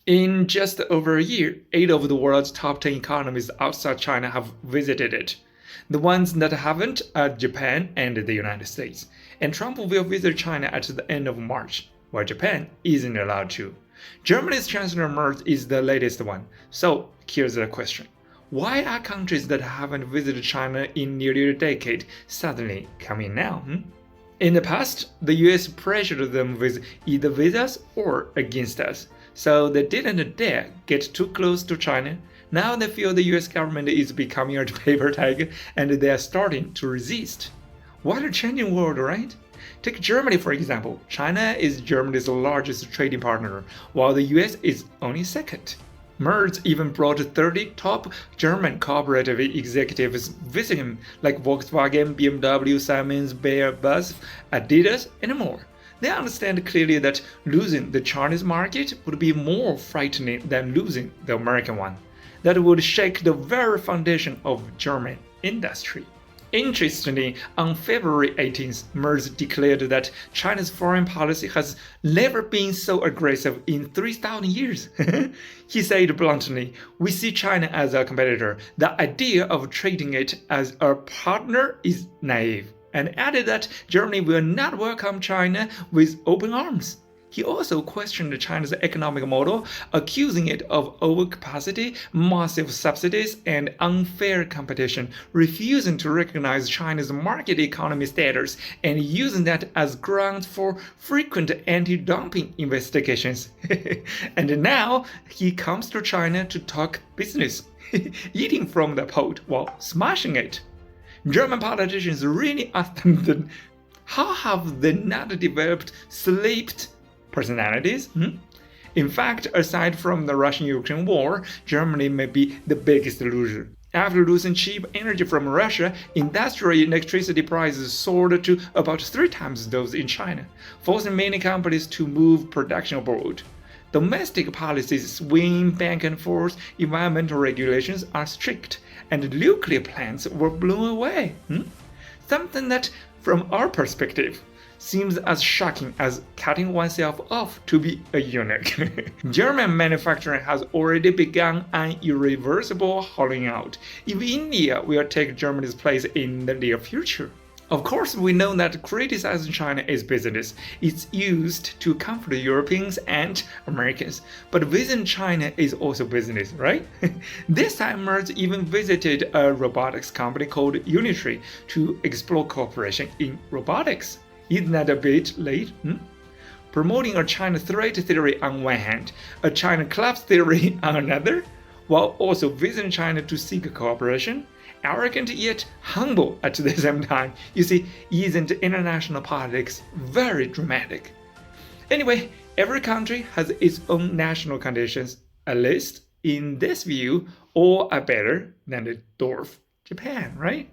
In just over a year, 8 of the world's top 10 economies outside China have visited it. The ones that haven't are Japan and the United States. And Trump will visit China at the end of March, while Japan isn't allowed to. Germany's Chancellor Merz is the latest one. So here's the question. Why are countries that haven't visited China in nearly a decade suddenly coming now? In the past, the US pressured them with either with us or against us, so they didn't dare get too close to China. Now they feel the US government is becoming a paper tiger and they are starting to resist. What a changing world, right? Take Germany for example. China is Germany's largest trading partner, while the US is only second. Merz even brought 30 top German cooperative executives with him, like Volkswagen, BMW, Siemens, Bayer, BASF, Adidas, and more. They understand clearly that losing the Chinese market would be more frightening than losing the American one. That would shake the very foundation of German industry. Interestingly, on February 18th, Merz declared that China's foreign policy has never been so aggressive in 3,000 years. He said bluntly, "We see China as a competitor. The idea of treating it as a partner is naive," and added that Germany will not welcome China with open arms. He also questioned China's economic model, accusing it of overcapacity, massive subsidies, and unfair competition, refusing to recognize China's market economy status, and using that as grounds for frequent anti-dumping investigations. And now he comes to China to talk business, eating from the pot while smashing it. German politicians really asked them, how have they not developed slept personalities? In fact, aside from the Russian-Ukraine war, Germany may be the biggest loser. After losing cheap energy from Russia, industrial electricity prices soared to about 3 times those in China, forcing many companies to move production abroad. Domestic policies swing back and forth, environmental regulations are strict, and nuclear plants were blown away. Something that, from our perspective, seems as shocking as cutting oneself off to be a eunuch. German manufacturing has already begun an irreversible hollowing out. If India will take Germany's place in the near future. Of course, we know that criticizing China is business. It's used to comfort Europeans and Americans. But visiting China is also business, right? This time, Merz even visited a robotics company called Unitree to explore cooperation in robotics. Isn't that a bit late? Promoting a China threat theory on one hand, a China collapse theory on another, while also visiting China to seek cooperation? Arrogant yet humble at the same time. You see, isn't international politics very dramatic? Anyway, every country has its own national conditions. At least, in this view, all are better than the dwarf Japan, right?